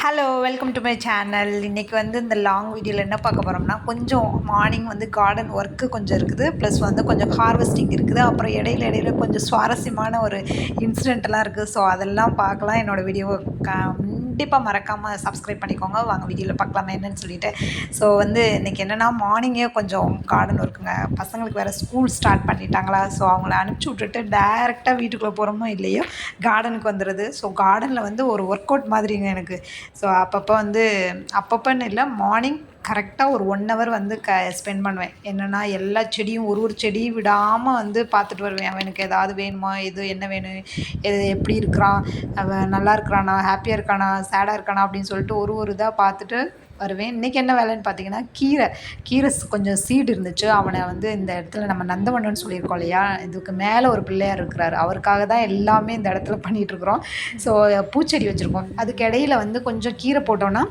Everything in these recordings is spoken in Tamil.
Hello welcome to my channel. இன்றைக்கி வந்து இந்த லாங் வீடியோவில் என்ன பார்க்க போகிறோம்னா, கொஞ்சம் மார்னிங் வந்து கார்டன் ஒர்க்கு கொஞ்சம் இருக்குது, ப்ளஸ் வந்து கொஞ்சம் ஹார்வெஸ்டிங் இருக்குது, அப்புறம் இடையில கொஞ்சம் சுவாரஸ்யமான ஒரு இன்சிடெண்ட்லாம் இருக்குது. ஸோ அதெல்லாம் பார்க்கலாம். என்னோடய வீடியோவை கண்டிப்பாக மறக்காமல் சப்ஸ்கிரைப் பண்ணிக்கோங்க. வாங்க வீடியோவில் பார்க்கலாமா என்னென்னு சொல்லிட்டு. ஸோ வந்து இன்றைக்கி என்னென்னா, மார்னிங்கே கொஞ்சம் கார்டன் ஒர்க்குங்க. பசங்களுக்கு வேறு ஸ்கூல் ஸ்டார்ட் பண்ணிட்டாங்களா, ஸோ அவங்கள அனுப்பிச்சி விட்டுட்டு டேரெக்டாக வீட்டுக்குள்ளே போகிறோமோ இல்லையோ கார்டனுக்கு வந்துடுது. ஸோ கார்டனில் வந்து ஒரு ஒர்க் அவுட் மாதிரிங்க எனக்கு. ஸோ அப்பப்போன்னு இல்லை, மார்னிங் கரெக்டாக ஒரு 1 ஹவர் வந்து ஸ்பெண்ட் பண்ணுவேன். என்னென்னா எல்லா செடியும் ஒரு செடியும் விடாமல் வந்து பார்த்துட்டு வருவேன். அவனுக்கு ஏதாவது வேணுமா, எது என்ன வேணும், எது எப்படி இருக்கிறான், அவன் நல்லா இருக்கிறானா, ஹாப்பியாக இருக்கானா, சேடாக இருக்கானா அப்படின்னு சொல்லிட்டு ஒரு இதாக பார்த்துட்டு வருவேன். இன்றைக்கி என்ன வேலைன்னு பார்த்தீங்கன்னா, கீரை கொஞ்சம் சீடு இருந்துச்சு. அவனை வந்து இந்த இடத்துல நம்ம நந்தவனம்னு சொல்லியிருக்கோம் இல்லையா, இதுக்கு மேலே ஒரு பிள்ளையார் இருக்கிறாரு. அவருக்காக தான் எல்லாமே இந்த இடத்துல பண்ணிகிட்ருக்குறோம். ஸோ பூச்செடி வச்சுருக்கோம். அதுக்கு இடையில வந்து கொஞ்சம் கீரை போட்டோன்னா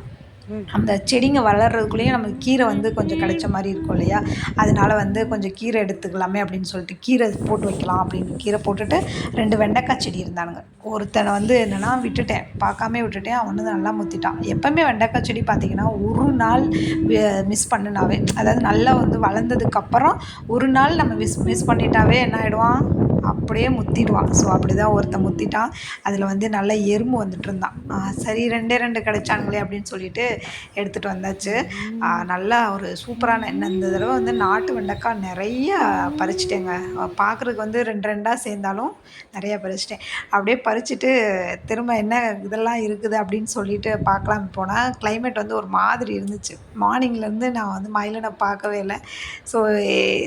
அந்த செடிங்க வளர்கிறதுக்குள்ளேயும் நமக்கு கீரை வந்து கொஞ்சம் கிடைச்ச மாதிரி இருக்கும் இல்லையா, அதனால் வந்து கொஞ்சம் கீரை எடுத்துக்கலாமே அப்படின்னு சொல்லிட்டு கீரை போட்டு வைக்கலாம் அப்படின்னு கீரை போட்டுட்டு 2 வெண்டைக்காய் செடி இருந்தானுங்க. ஒருத்தனை வந்து என்னென்னா பார்க்காம விட்டுட்டேன். அவன் வந்து நல்லா முத்திட்டான். எப்போவுமே வெண்டைக்காய் செடி பார்த்திங்கன்னா ஒரு நாள் மிஸ் பண்ணினாவே, அதாவது நல்லா வந்து வளர்ந்ததுக்கப்புறம் ஒரு நாள் நம்ம மிஸ் பண்ணிட்டாவே என்ன ஆகிடுவான், அப்படியே முத்திடுவான். ஸோ அப்படி தான் ஒருத்தன் முத்திட்டான். அதில் வந்து நல்ல எறும்பு வந்துட்டு இருந்தான். சரி 2 கிடைச்சானுங்களே அப்படின்னு சொல்லிட்டு எடுத்துகிட்டு வந்தாச்சு. நல்லா ஒரு சூப்பரான இந்த தடவை வந்து நாட்டு வெண்டைக்காய் நிறைய பறிச்சிட்டேங்க. பார்க்குறதுக்கு வந்து 2 சேர்ந்தாலும் நிறையா பறிச்சிட்டேன். அப்படியே பறிச்சுட்டு திரும்ப என்ன இதெல்லாம் இருக்குது அப்படின்னு சொல்லிட்டு பார்க்கலாம் போனால், கிளைமேட் வந்து ஒரு மாதிரி இருந்துச்சு. மார்னிங்லேருந்து நான் வந்து மயிலை பார்க்கவே இல்லை. ஸோ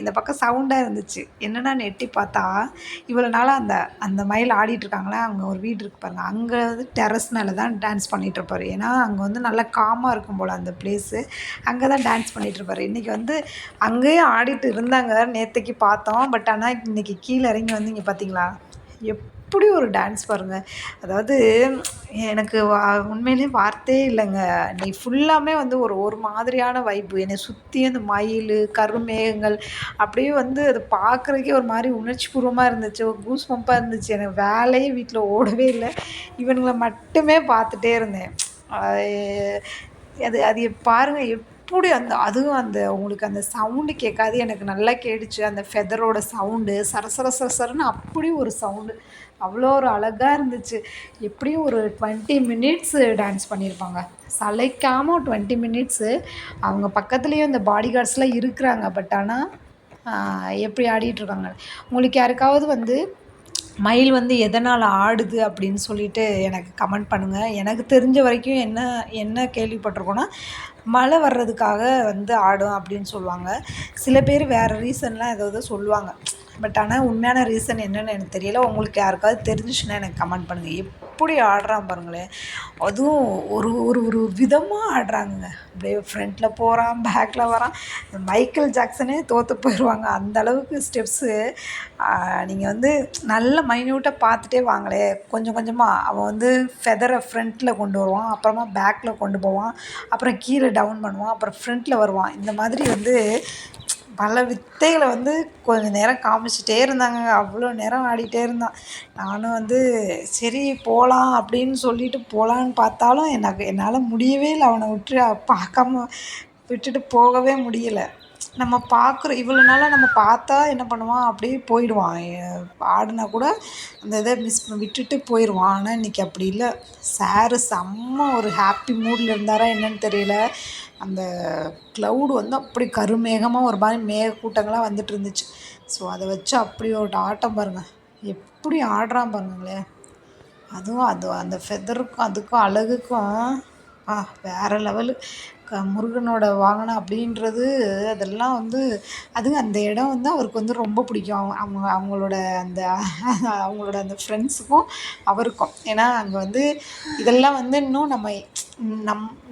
இந்த பக்கம் சவுண்டாக இருந்துச்சு. என்னென்னா எட்டி பார்த்தா இவ்வளோ நாளாக அந்த மயில் ஆடிட்டுருக்காங்களே, அங்கே ஒரு வீடு இருக்குது பாருங்கள், அங்கே வந்து டெரஸ் மேலே தான் டான்ஸ் பண்ணிகிட்ருப்பாரு. ஏன்னா அங்கே வந்து நல்லா காமாக இருக்கும் போல் அந்த பிளேஸு. அங்கே தான் டான்ஸ் பண்ணிகிட்ருப்பாரு. இன்றைக்கி வந்து அங்கேயும் ஆடிட்டு இருந்தாங்க, நேற்றைக்கு பார்த்தோம். பட் ஆனால் இன்றைக்கி கீழே இறங்கி வந்து இங்கே பார்த்தீங்களா எப்படி ஒரு டான்ஸ் பாருங்கள். அதாவது எனக்கு உண்மையிலேயே வார்த்தையே இல்லைங்க. நீ ஃபுல்லாமே வந்து ஒரு மாதிரியான வைப்பு. என்னை சுற்றி அந்த மயில், கருமேகங்கள் அப்படியே வந்து அது பார்க்குறதுக்கே ஒரு மாதிரி உணர்ச்சிபூர்வமாக இருந்துச்சு. ஒரு கூஸ் பம்பாக இருந்துச்சு. எனக்கு வேலையே வீட்டில் ஓடவே இல்லை. இவனுங்களை மட்டுமே பார்த்துட்டே இருந்தேன். அது அது பாருங்கள் எப்படி அதுவும் உங்களுக்கு அந்த சவுண்டு கேட்காது, எனக்கு நல்லா கேட்டுச்சு. அந்த ஃபெதரோட சவுண்டு சரசரன்னு அப்படி ஒரு சவுண்டு. அவ்வளோ ஒரு அழகாக இருந்துச்சு. எப்படியும் ஒரு 20 மினிட்ஸ் டான்ஸ் பண்ணியிருப்பாங்க. சளைக்காமல் 20 மினிட்ஸு. அவங்க பக்கத்துலேயும் இந்த பாடி கார்ட்ஸ்லாம் இருக்கிறாங்க. பட் ஆனால் எப்படி ஆடிட்டுருக்காங்க. உங்களுக்கு யாருக்காவது வந்து மயில் வந்து எதனால் ஆடுது அப்படின்னு சொல்லிட்டு எனக்கு கமெண்ட் பண்ணுங்கள். எனக்கு தெரிஞ்ச வரைக்கும் என்ன கேள்விப்பட்டிருக்கோன்னா, மழை வர்றதுக்காக வந்து ஆடும் அப்படின்னு சொல்லுவாங்க. சில பேர் வேறு ரீசன்லாம் ஏதாவது சொல்லுவாங்க. பட் ஆனால் உண்மையான ரீசன் என்னென்னு எனக்கு தெரியல. உங்களுக்கு யாருக்காவது தெரிஞ்சிச்சுன்னா எனக்கு கமெண்ட் பண்ணுங்கள். எப்படி ஆடுறான் பாருங்களேன். அதுவும் ஒரு ஒரு ஒரு விதமாக ஆடுறாங்கங்க. அப்படியே ஃப்ரண்ட்டில் போகிறான், பேக்கில் வரான். மைக்கேல் ஜாக்சனே தோற்று போயிடுவாங்க அந்த அளவுக்கு ஸ்டெப்ஸு. நீங்கள் வந்து நல்ல மைன்யூட்டாக பார்த்துட்டே வாங்களே. கொஞ்சம் கொஞ்சமாக அவன் வந்து ஃபெதரை ஃப்ரண்ட்டில் கொண்டு வருவான், அப்புறமா பேக்கில் கொண்டு போவான், அப்புறம் கீழே டவுன் பண்ணுவான், அப்புறம் ஃப்ரண்ட்டில் வருவான். இந்த மாதிரி வந்து பல வித்தைகளை வந்து கொஞ்சம் நேரம் காமிச்சிட்டே இருந்தாங்க. அவ்வளோ நேரம் ஆடிட்டே இருந்தான். நானும் வந்து சரி போகலாம் அப்படின்னு சொல்லிட்டு போகலான்னு பார்த்தாலும் என்னால் முடியவே இல்லை. அவனை பார்க்காம விட்டுட்டு போகவே முடியலை. நம்ம பார்க்குறோம் இவ்வளோ நாளாக நம்ம பார்த்தா என்ன பண்ணுவான், அப்படியே போயிடுவான். ஆடினா கூட அந்த இதை விட்டுட்டு போயிடுவான். ஆனால் இன்றைக்கி அப்படி இல்லை. சாரு செம்ம ஒரு ஹாப்பி மூடில் இருந்தாரா என்னன்னு தெரியல. அந்த க்ளவுடு வந்து அப்படி கருமேகமாக ஒரு மாதிரி மேகக்கூட்டங்களாக வந்துட்டு இருந்துச்சு. ஸோ அதை வச்சு அப்படி ஒரு ஆட்டம் பாருங்கள். எப்படி ஆடுறான் பாருங்களேன். அதுவும் அந்த ஃபெதருக்கும் அதுக்கும் அழகுக்கும் வேறு லெவலு. முருகனோட வாகனம் அப்படின்றது அதெல்லாம் வந்து அதுவும் அந்த இடம் வந்து அவருக்கு வந்து ரொம்ப பிடிக்கும். அவங்களோட அந்த ஃப்ரெண்ட்ஸுக்கும் அவருக்கும். ஏன்னா அங்கே வந்து இதெல்லாம் வந்து இன்னும்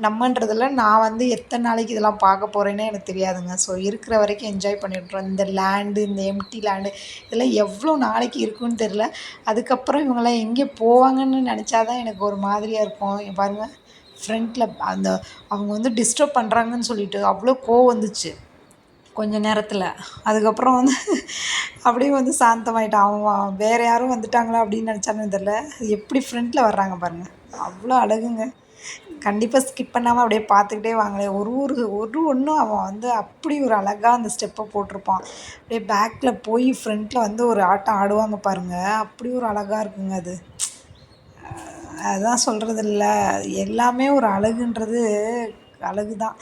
நம்மன்றதில் நான் வந்து எத்தனை நாளைக்கு இதெல்லாம் பார்க்க போகிறேன்னே எனக்கு தெரியாதுங்க. ஸோ இருக்கிற வரைக்கும் என்ஜாய் பண்ணிவிட்றோம். இந்த லேண்டு, இந்த எம்டி லேண்டு இதெல்லாம் எவ்வளோ நாளைக்கு இருக்குன்னு தெரில. அதுக்கப்புறம் இவங்கெல்லாம் எங்கே போவாங்கன்னு நினச்சா தான் எனக்கு ஒரு மாதிரியாக இருக்கும். பாருங்கள் ஃப்ரண்ட்டில் அவங்க வந்து டிஸ்டர்ப் பண்ணுறாங்கன்னு சொல்லிட்டு அவ்வளோ கோவம் வந்துச்சு கொஞ்ச நேரத்தில். அதுக்கப்புறம் வந்து அப்படியே வந்து சாந்தமாயிட்டான். அவன் வேறு யாரும் வந்துட்டாங்களா அப்படின்னு நினச்சானு தெரில. எப்படி ஃப்ரண்ட்டில் வர்றாங்க பாருங்கள். அவ்வளோ அழகுங்க. கண்டிப்பாக ஸ்கிப் பண்ணாமல் அப்படியே பார்த்துக்கிட்டே வாங்களேன். ஒன்றும் அவன் வந்து அப்படி ஒரு அழகா அந்த ஸ்டெப்பை போட்டிருப்பான். அப்படியே பேக்கில் போய் ஃப்ரண்ட்டில் வந்து ஒரு ஆட்டம் ஆடுவாங்க பாருங்கள், அப்படி ஒரு அழகா இருக்குங்க அது. அதுதான் சொல்கிறதில்ல, எல்லாமே ஒரு அழகுன்றது அழகு தான்.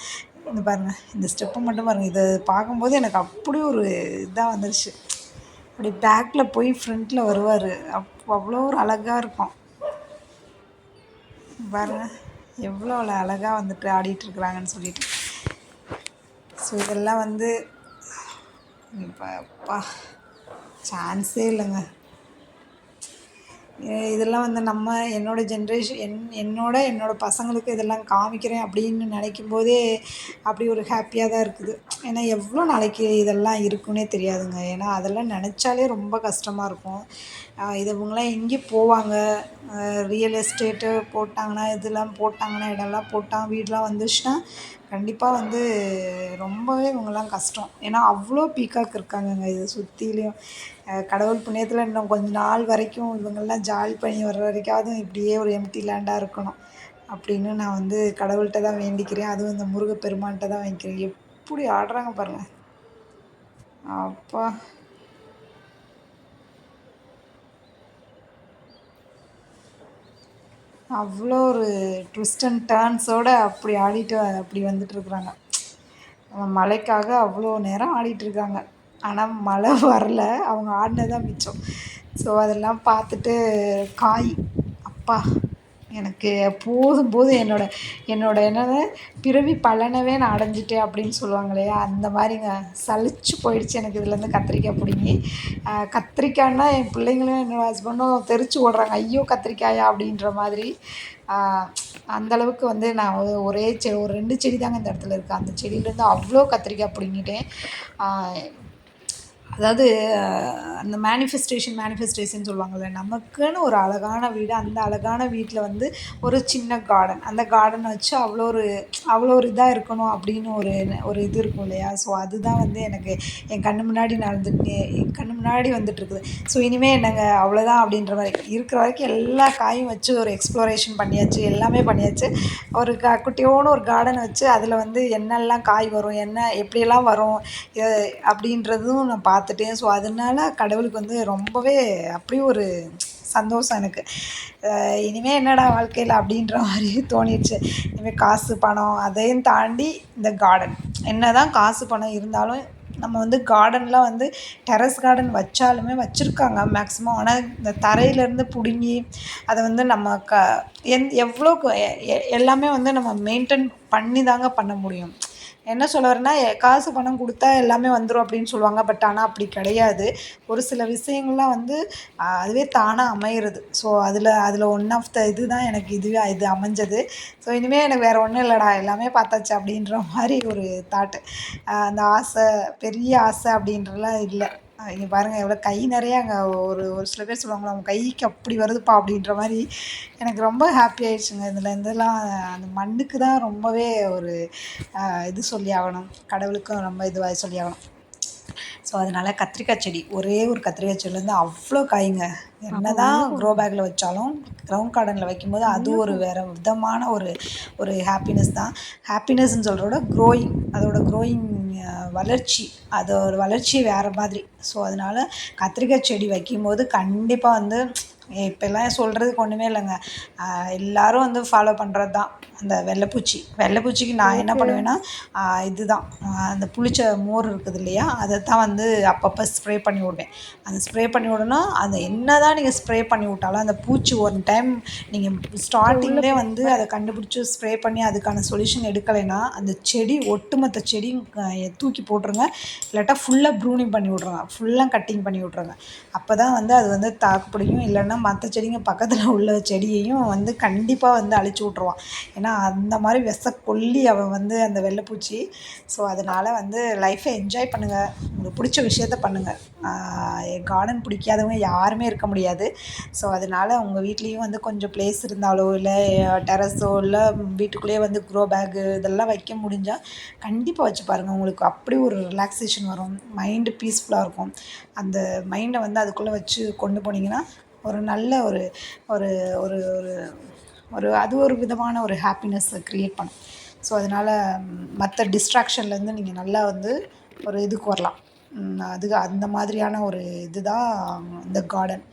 இந்த பாருங்கள், இந்த ஸ்டெப்பை மட்டும் பாருங்கள், இதை பார்க்கும்போது எனக்கு அப்படி ஒரு இதாக வந்துருச்சு. அப்படி பேக்கில் போய் ஃப்ரண்ட்டில் வருவார், அவ்வளோ ஒரு அழகாக இருக்கும் பாருங்கள். எவ்வளோ அழகாக வந்துட்டு ஆடிட்டுருக்குறாங்கன்னு சொல்லிட்டு. ஸோ இதெல்லாம் வந்து இப்போ அப்பா சான்ஸே இல்லைங்க. இதெல்லாம் வந்து என்னோடய ஜென்ரேஷன் என்னோடய பசங்களுக்கு இதெல்லாம் காமிக்கிறேன் அப்படின்னு நினைக்கும் போதே அப்படி ஒரு ஹாப்பியாக தான் இருக்குது. ஏன்னா எவ்வளோ நாளைக்கு இதெல்லாம் இருக்குன்னே தெரியாதுங்க. ஏன்னா அதெல்லாம் நினச்சாலே ரொம்ப கஷ்டமாக இருக்கும். இவங்களாம் எங்கே போவாங்க, ரியல் எஸ்டேட்டு போட்டாங்கன்னா, இதெல்லாம் போட்டாங்கன்னா, இடம்லாம் போட்டால் வீடெலாம் வந்துச்சுன்னா கண்டிப்பாக வந்து ரொம்பவே இவங்கெல்லாம் கஷ்டம். ஏன்னா அவ்வளோ பீக்காக் இருக்காங்கங்க இது சுற்றிலையும். கடவுள் புண்ணியத்தில் இன்னும் கொஞ்ச நாள் வரைக்கும் இவங்கெல்லாம் ஜாலி பண்ணி வர்ற வரைக்காவது இப்படியே ஒரு எம்டி லேண்டாக இருக்கணும் அப்படின்னு நான் வந்து கடவுள்கிட்ட தான் வேண்டிக்கிறேன். அதுவும் இந்த முருகப்பெருமான்கிட்ட தான் வாங்கிக்கிறேன். எப்படி ஆடுறாங்க பாருங்கள், அப்பா. அவ்வளோ ஒரு ட்விஸ்ட் அண்ட் டர்ன்ஸோடு அப்படி ஆடிட்டு அப்படி வந்துட்டுருக்குறாங்க. மழைக்காக அவ்வளோ நேரம் ஆடிட்டுருக்காங்க. ஆனால் மழை வரல, அவங்க ஆடினதான் மிச்சம். ஸோ அதெல்லாம் பார்த்துட்டு காய் அப்பா எனக்கு போதும் என்னது பிறவி பலனவே நான் அடைஞ்சிட்டேன் அப்படின்னு சொல்லுவாங்க இல்லையா, அந்த மாதிரிங்க. சலிச்சு போயிடுச்சு எனக்கு இதுலேருந்து கத்திரிக்காய் பிடுங்கி. கத்திரிக்காய்னா என் பிள்ளைங்களும் என்னோடய ஹஸ்பண்டும் தெரிச்சு ஓடுறாங்க, ஐயோ கத்திரிக்காயா அப்படின்ற மாதிரி. அந்தளவுக்கு வந்து நான் ஒரு 2 செடி தாங்க இந்த இடத்துல இருக்குது. அந்த செடியிலேருந்து அவ்வளோ கத்திரிக்காய் பிடுங்கிட்டேன். அதாவது அந்த மேனிஃபெஸ்டேஷன் சொல்லுவாங்கள்ல, நமக்குன்னு ஒரு அழகான வீடு, அந்த அழகான வீட்டில் வந்து ஒரு சின்ன கார்டன், அந்த கார்டனை வச்சு அவ்வளோ ஒரு இதாக இருக்கணும் அப்படின்னு ஒரு இது இருக்கும் இல்லையா. ஸோ அதுதான் வந்து எனக்கு என் கண்ணு முன்னாடி வந்துட்டுருக்குது. ஸோ இனிமேல் என்னங்க அவ்வளோதான் அப்படின்ற மாதிரி இருக்கிற வரைக்கும் எல்லா காயும் வச்சு ஒரு எக்ஸ்ப்ளோரேஷன் பண்ணியாச்சு, எல்லாமே பண்ணியாச்சு. ஒரு குட்டியோன்னு ஒரு கார்டன் வச்சு அதில் வந்து என்னெல்லாம் காய் வரும், எப்படியெல்லாம் வரும் அப்படின்றதும் நான் பார்த்துட்டேன். ஸோ அதனால கடவுளுக்கு வந்து ரொம்பவே அப்படி ஒரு சந்தோஷம் எனக்கு. இனிமேல் என்னடா வாழ்க்கையில் அப்படின்ற மாதிரி தோணிடுச்சு. இனிமேல் காசு பணம் அதையும் தாண்டி இந்த கார்டன், என்ன தான் காசு பணம் இருந்தாலும் நம்ம வந்து கார்டன்லாம் வந்து டெரஸ் கார்டன் வச்சாலுமே வச்சுருக்காங்க மேக்ஸிமம். ஆனால் இந்த தரையிலேருந்து பிடுங்கி அதை வந்து நம்ம எவ்வளோக்கு எல்லாமே வந்து நம்ம மெயின்டைன் பண்ணி தாங்க பண்ண முடியும். என்ன சொல்ல வரேன்னா, காசு பணம் கொடுத்தா எல்லாமே வந்துடும் அப்படின்னு சொல்லுவாங்க. பட் ஆனால் அப்படி கிடையாது. ஒரு சில விஷயங்கள்லாம் வந்து அதுவே தானாக அமையிறது. ஸோ அதில் ஒன் ஆஃப் த இது தான் எனக்கு இது அமைஞ்சது. ஸோ இனிமேல் எனக்கு வேறு ஒன்றும் இல்லைடா, எல்லாமே பார்த்தாச்சு அப்படின்ற மாதிரி ஒரு தாட்டு. அந்த ஆசை, பெரிய ஆசை அப்படின்றலாம் இல்லை. இங்கே பாருங்கள் எவ்வளோ கை நிறையா அங்கே ஒரு சில பேர் சொல்லுவாங்களா, அவங்க கைக்கு அப்படி வருதுப்பா அப்படின்ற மாதிரி எனக்கு ரொம்ப ஹாப்பி ஆகிடுச்சுங்க. இதெல்லாம் அந்த மண்ணுக்கு தான் ரொம்பவே ஒரு இது சொல்லி ஆகணும், கடவுளுக்கும் ரொம்ப இதுவாக சொல்லி ஆகணும். ஸோ அதனால் கத்திரிக்காய் செடி, ஒரே ஒரு கத்திரிக்காய் செடியிலேருந்து அவ்வளோ காய்ங்க. என்ன தான் க்ரோ பேக்கில் வச்சாலும் கிரவுண்ட் கார்டனில் வைக்கும்போது அது ஒரு வேறு விதமான ஒரு ஹாப்பினஸ் தான். ஹாப்பினஸ்ன்னு சொல்கிறத விட அதோட க்ரோயிங் வளர்ச்சி, அதோட வளர்ச்சி வேறு மாதிரி. ஸோ அதனால் கத்திரிக்காய் செடி வைக்கும்போது கண்டிப்பாக வந்து இப்போல்லாம் சொல்கிறதுக்கு ஒன்றுமே இல்லைங்க. எல்லோரும் வந்து ஃபாலோ பண்ணுறது தான் அந்த வெள்ளைப்பூச்சிக்கு நான் என்ன பண்ணுவேன்னா, இதுதான் அந்த புளிச்ச மோர் இருக்குது இல்லையா, அதை தான் வந்து அப்பப்போ ஸ்ப்ரே பண்ணி விடுவேன். அந்த ஸ்ப்ரே பண்ணி விடணும். அந்த என்ன தான் நீங்கள் ஸ்ப்ரே பண்ணி விட்டாலும் அந்த பூச்சி ஒரு டைம் நீங்கள் ஸ்டார்டிங்லேயே வந்து அதை கண்டுபிடிச்சி ஸ்ப்ரே பண்ணி அதுக்கான சொல்யூஷன் எடுக்கலைன்னா அந்த செடி ஒட்டுமொத்த செடியும் தூக்கி போட்டுருங்க. இல்லாட்டா ஃபுல்லாக ப்ரூனிங் பண்ணி விட்ருங்க, ஃபுல்லாக கட்டிங் பண்ணி விட்ருங்க. அப்போ தான் வந்து அது வந்து தாக்கு பிடிக்கும். இல்லைன்னா மற்ற செடிங்க பக்கத்தில் உள்ள செடியையும் வந்து கண்டிப்பாக வந்து அழிச்சு விட்ருவான். ஏன்னா அந்த மாதிரி கொல்லி அவன் வந்து அந்த வெள்ளைப்பூச்சி. ஸோ அதனால் வந்து லைஃப்பை என்ஜாய் பண்ணுங்கள், உங்களுக்கு பிடிச்ச விஷயத்த பண்ணுங்கள். கார்டன் பிடிக்காதவங்க யாருமே இருக்க முடியாது. ஸோ அதனால் உங்கள் வீட்லேயும் வந்து கொஞ்சம் ப்ளேஸ் இருந்தாலோ இல்லை டெரஸோ இல்லை வீட்டுக்குள்ளேயே வந்து க்ரோ பேக்கு இதெல்லாம் வைக்க முடிஞ்சால் கண்டிப்பாக வச்சு பாருங்கள். உங்களுக்கு அப்படி ஒரு ரிலாக்ஸேஷன் வரும், மைண்டு பீஸ்ஃபுல்லாக இருக்கும். அந்த மைண்டை வந்து அதுக்குள்ளே வச்சு கொண்டு போனீங்கன்னா ஒரு நல்ல ஒரு ஒரு ஒரு அது ஒரு விதமான ஒரு ஹாப்பினஸ்ஸை க்ரியேட் பண்ணும். ஸோ அதனால் மற்ற டிஸ்ட்ராக்ஷன்லேருந்து நீங்கள் நல்லா வந்து ஒரு இதுக்கு வரலாம். அந்த மாதிரியான ஒரு இதுதான் இந்த கார்டன்.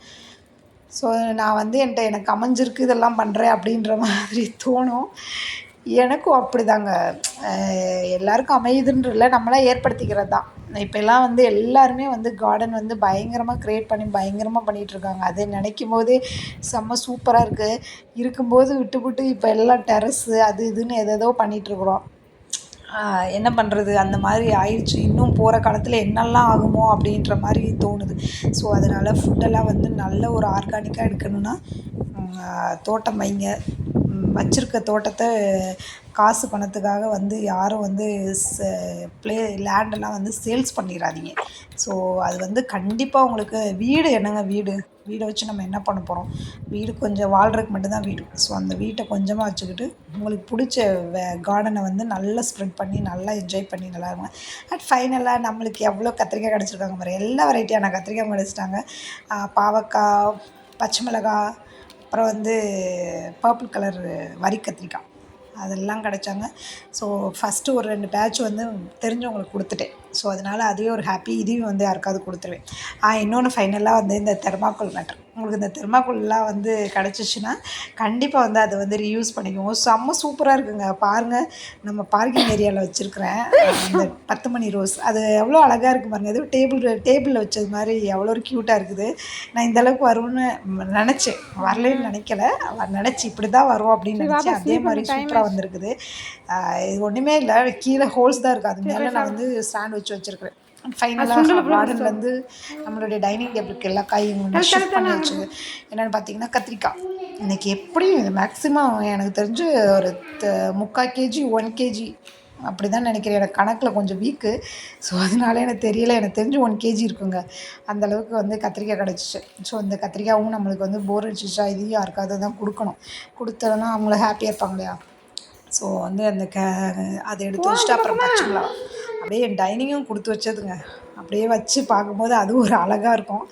ஸோ நான் வந்து எனக்கு அமைஞ்சிருக்கு இதெல்லாம் பண்ணுறேன் அப்படின்ற மாதிரி தோணும். எனக்கும் அப்படிதாங்க. எல்லாருக்கும் அமையுதுன்ற இல்லை, நம்மளா ஏற்படுத்திக்கிறது தான். இப்போலாம் வந்து எல்லாருமே வந்து கார்டன் வந்து பயங்கரமாக க்ரியேட் பண்ணி பயங்கரமாக பண்ணிகிட்ருக்காங்க. அது நினைக்கும் போதே செம்ம சூப்பராக இருக்குது. இருக்கும்போது விட்டுப்புட்டு இப்போ எல்லாம் டெரஸ்ஸு அது இதுன்னு ஏதேதோ பண்ணிகிட்ருக்குறோம். என்ன பண்ணுறது, அந்த மாதிரி ஆயிடுச்சு. இன்னும் போகிற காலத்தில் என்னெல்லாம் ஆகுமோ அப்படின்ற மாதிரி தோணுது. ஸோ அதனால் ஃபுட்டெல்லாம் வந்து நல்ல ஒரு ஆர்கானிக்காக எடுக்கணும்னா தோட்டம் வைங்க. வச்சுருக்க தோட்டத்தை காசு பணத்துக்காக வந்து யாரும் வந்து லேண்டெல்லாம் வந்து சேல்ஸ் பண்ணிடாதீங்க. ஸோ அது வந்து கண்டிப்பாக உங்களுக்கு வீடு என்னங்க வீடை வச்சு நம்ம என்ன பண்ண போகிறோம்? வீடு கொஞ்சம் வாழ்கிறதுக்கு மட்டும்தான் வீடு. ஸோ அந்த வீட்டை கொஞ்சமாக வச்சுக்கிட்டு உங்களுக்கு பிடிச்ச கார்டனை வந்து நல்லா ஸ்ப்ரெட் பண்ணி நல்லா என்ஜாய் பண்ணி நல்லா இருங்க. ஃபைனலாக நம்மளுக்கு எவ்வளோ கத்திரிக்காய் கிடச்சிருக்காங்க பாரு, எல்லா வெரைட்டியான கத்திரிக்காய் கிடச்சிட்டாங்க. பாவக்காய், பச்சை மிளகாய், அப்புறம் வந்து பர்பிள் கலர் வரி கத்திரிக்காய் அதெல்லாம் கிடச்சாங்க. ஸோ ஃபஸ்ட்டு ஒரு 2 பேட்ச் வந்து தெரிஞ்சவங்களுக்கு கொடுத்துட்டேன். ஸோ அதனால் அதுவே ஒரு ஹாப்பி. இதையும் வந்து யாருக்காவது கொடுத்துருவேன். இன்னொன்று ஃபைனலாக வந்து இந்த தெர்மாக்கோல் மேட்டர். உங்களுக்கு இந்த தெர்மாக்கோல்லாம் வந்து கிடச்சிச்சின்னா கண்டிப்பாக வந்து அதை வந்து ரீயூஸ் பண்ணிக்குவோம். செம்ம சூப்பராக இருக்குங்க. பாருங்கள், நம்ம பார்க்கிங் ஏரியாவில் வச்சுருக்கிறேன் அந்த 10 மணி ரோஸ். அது எவ்வளோ அழகாக இருக்குது பாருங்கள். ஏதோ டேபிளில் வச்சது மாதிரி எவ்வளோ ஒரு க்யூட்டாக இருக்குது. நான் இந்தளவுக்கு வரும்னு நினச்சேன், வரலன்னு நினைக்கல. நினச்சி இப்படி தான் வரும் அப்படின்னு நினச்சேன். அதே மாதிரி சூப்பராக வந்திருக்குது. இது ஒன்றுமே இல்லை, கீழே ஹோல்ஸ் தான் இருக்குது. அது மேலே நான் வந்து ஸ்டாண்ட் வச்சுருக்கிறேன். ஃபைனலாக கார்டன்லேருந்து நம்மளுடைய டைனிங் டேபிளுக்கு எல்லா காயும் ஷிஃப்ட் பண்ணி வச்சு என்னென்னு பார்த்தீங்கன்னா கத்திரிக்காய். இன்றைக்கி எப்படியும் மேக்ஸிமம் எனக்கு தெரிஞ்சு ஒரு 3/4 கேஜி 1 கேஜி அப்படி தான் நினைக்கிறேன். எனக்கு கணக்கில் கொஞ்சம் வீக்கு. ஸோ அதனால எனக்கு தெரியலை. எனக்கு தெரிஞ்சு 1 கேஜி இருக்குங்க. அந்தளவுக்கு வந்து கத்திரிக்காய் கிடச்சிச்சு. ஸோ இந்த கத்திரிக்காயும் நம்மளுக்கு வந்து போர் அடிச்சிச்சா இதையும் யாருக்காவது தான் கொடுக்கணும். கொடுத்தோன்னா அவங்கள ஹாப்பியாக இருப்பாங்க இல்லையா? ஸோ வந்து அதை எடுத்து வச்சுட்டு அப்புறம் பச்சை மிளகா அப்படியே என் டைனிங்கும் கொடுத்து வச்சதுங்க. அப்படியே வச்சு பார்க்கும்போது அதுவும் ஒரு அழகாக இருக்கும்.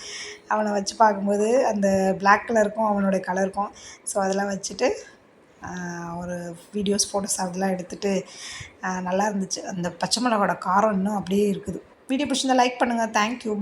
அவனை வச்சு பார்க்கும்போது அந்த பிளாக் கலருக்கும் அவனுடைய கலருக்கும். ஸோ அதெல்லாம் வச்சுட்டு ஒரு வீடியோஸ், ஃபோட்டோஸ் அதெல்லாம் எடுத்துகிட்டு நல்லா இருந்துச்சு. அந்த பச்சை மிளகாவோட காரம் இன்னும் அப்படியே இருக்குது. வீடியோ பிடிச்சிருந்தா லைக் பண்ணுங்கள். தேங்க்யூ.